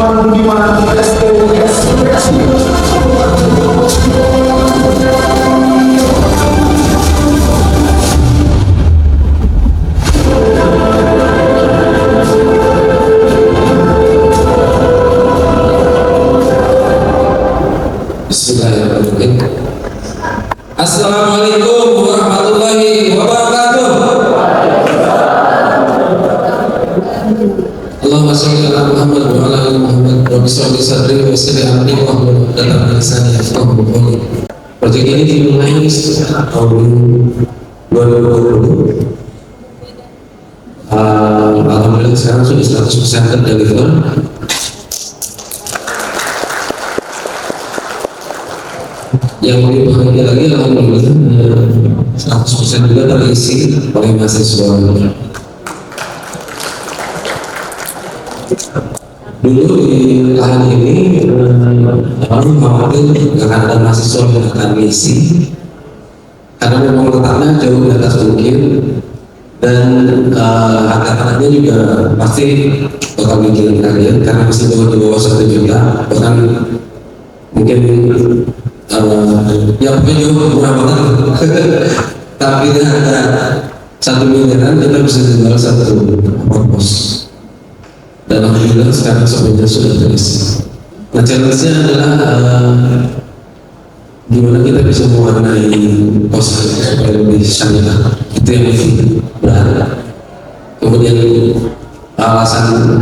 Iman Budiman SPSPSI. Bismillahirrahmanirrahim. Assalamualaikum warahmatullahi wabarakatuh. Allahumma sholli ala Muhammad wa ala ali Muhammad. Rabbi sholli sadri wa yassir li amri wahlul 'uqdatam min lisani yafqahu qawli. Proyek ini dimulai sejak tahun 2020. Alhamdulillah sekarang sudah 100% terdeliver. Yang lebih bahagia lagi alhamdulillah 100% juga terisi oleh mahasiswa. Dulu di lahan ini kami khawatir karena ada mahasiswa yang akan misi karena memang letaknya jauh di atas bukit dan harga tanahnya juga pasti bakal bikin kalian karena masih di bawah 1 juta, bahkan mungkin ya punya murah banget. Tapi ada 1 miliaran kita bisa jual 1 pos. Dan alhamdulillah sekarang semuanya sudah terisi. Nah, challenge-nya adalah gimana kita bisa mewarnai pos supaya lebih syariah. Itu yang berat. Kemudian alasan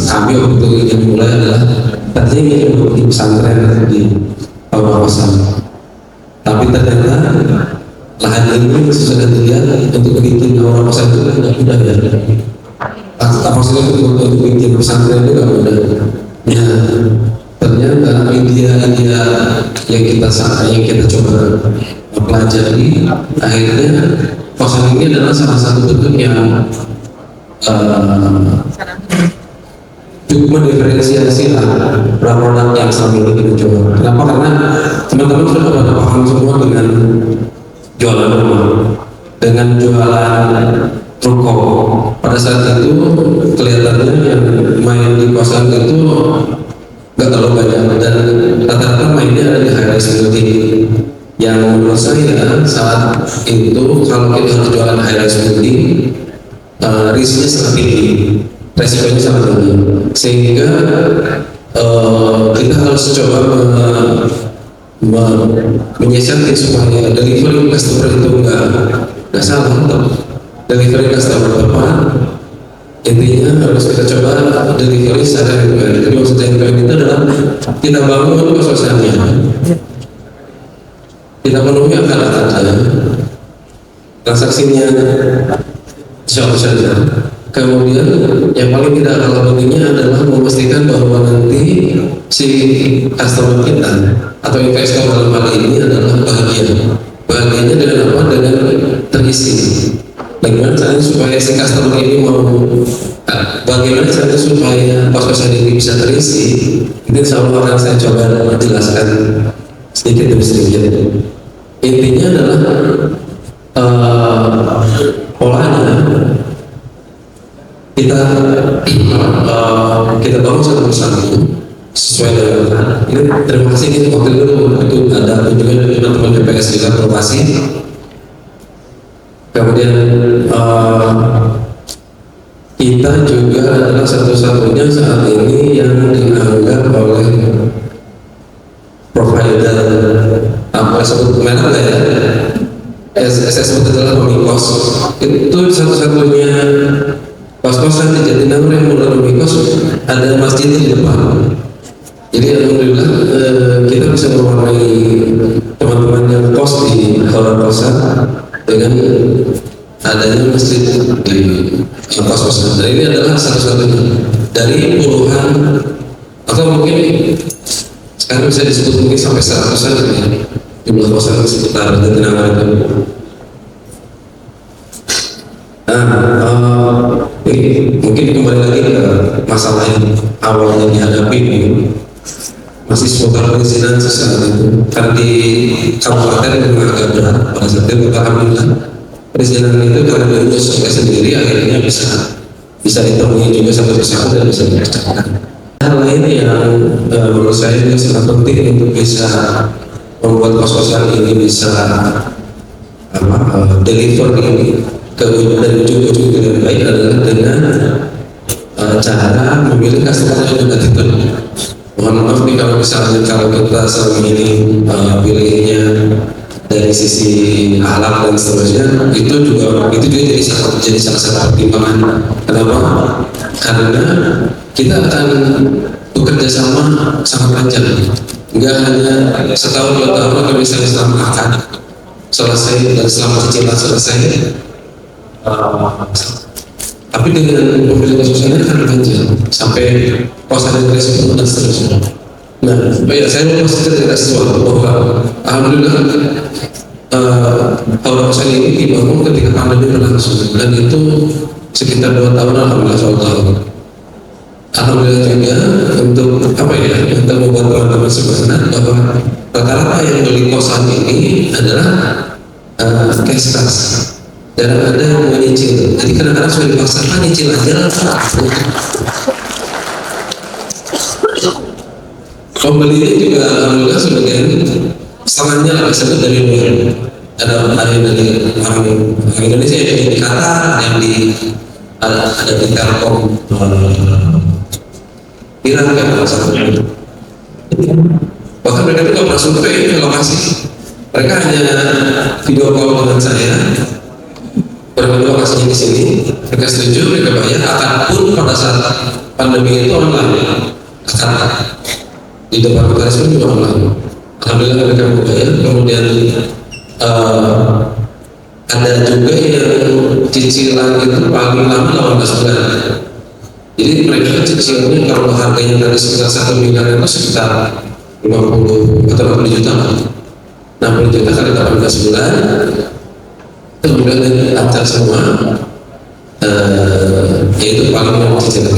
kami untuk ingin mulai adalah tadinya ingin membuat pesantren di kawasan, tapi ternyata lahan ini sudah dilihat untuk bikin kawasan itu kan tidak mudah ya. Maksudnya untuk bikin pesantren itu tidak mudah. Ya, ternyata idea yang kita coba pelajari, akhirnya kawasan ini adalah salah satu bentuk yang cukup mendiferensiasi produk yang selama ini kita coba. Kenapa? Karena teman-teman sudah pada paham semua dengan jualan rumah, dengan jualan ruko. Pada saat itu kelihatannya yang main di kosan itu nggak terlalu banyak dan rata-rata mainnya ada di high-rise building. Yang menurut saya saat itu kalau kita harus jualan high-rise building, risknya sangat tinggi, resikonya sangat tinggi, sehingga kita harus coba menyiasati supaya delivery customer itu nggak salah, delivery customer tepat. Intinya harus kita coba delivery secara end-to-end. Jadi maksud end-to-end itu adalah kita bangun kos-kosannya, kita penuhi akan transaksinya siapa saja. Kemudian yang paling tidak kalah pentingnya adalah memastikan bahwa nanti si customer kita atau investor dalam hal ini adalah bahagia. Bahagianya dengan apa? Dengan terisi. Bagaimana caranya supaya si customer ini bagaimana caranya supaya kos-kosan ini bisa terisi? Ini insya Allah akan saya coba menjelaskan sedikit demi sedikit. Intinya adalah polanya kita bangun satu persatu sesuai dengan ini. Terima kasih ini waktu itu ada kunjungan dari teman-teman BPS juga Propasi. Kemudian kita juga adalah satu-satunya saat ini yang dianggap oleh provider sebut merek lah ya, saya sebut adalah Nomikos. Itu satu-satunya kos-kosan di Jatinangor yang mulai Nomikos ada masjid di depan. Jadi alhamdulillah kita bisa mewarnai teman-teman yang kos di kawasan dengan adanya masjid di kos-kosan. Dan ini adalah satu-satunya dari puluhan atau mungkin sekarang bisa disebut mungkin sampai 100-an ya, jumlah kosan sekitar Jatinangor itu. Ini mungkin kembali lagi ke masalah yang awalnya dihadapi ini, masih seputar perizinan saat itu. Karena di kabupaten memang agak berat pada saat itu. Alhamdulillah perizinan itu karena diurus sendiri akhirnya bisa ditemui juga satu persatu dan bisa dikerjakan. Hal lain menurut saya ini sangat penting untuk bisa membuat kos-kosan ini bisa deliver ini ke dari ujung-ujung dengan baik adalah dengan cara memilih customer yang juga tipe. Mohon maaf nih kalau misalnya kita selama ini pilihnya dari sisi alam dan seterusnya, itu juga jadi salah satu pertimbangan. Kenapa? Karena kita akan bekerja sama sangat panjang, nggak hanya setahun 2 tahun atau misalnya selama akan selesai dan selama cicilan selesai, tapi dengan pembelian khususnya akan panjang sampai kosan resiko dan seterusnya. Nah, baik, saya mau cerita sesuatu bahwa alhamdulillah kosan ini dibangun ketika pandemi berlangsung dan itu sekitar 2 tahun alhamdulillah soal alhamdulillah juga untuk untuk membuat teman-teman sebenarnya bahwa rata-rata yang beli kosan ini adalah cash cash dan ada yang mau nyicil. Jadi kadang-kadang sudah dipaksakan nyicil aja lah. Pembelinya juga alhamdulillah sebagian setengahnya lah bisa dari luar. Ada yang dari orang Indonesia yang di Qatar, yang ada di Telkom Iran kan masalah. Bahkan mereka tidak pernah survei ke lokasi. Mereka hanya video call dengan saya. Berdua lokasinya di sini. Mereka setuju, mereka bayar. Ataupun pada saat pandemi itu online. Akan di depan notaris pun juga online. Alhamdulillah mereka bayar. Kemudian ada juga yang cicilan itu paling lama 18 bulan. Jadi mereka cicilannya kalau harganya dari sekitar 1 miliar itu sekitar 50 atau 60 juta, 60 juta kali 18 bulan, kemudian antar semua, yaitu paling lama cicilan.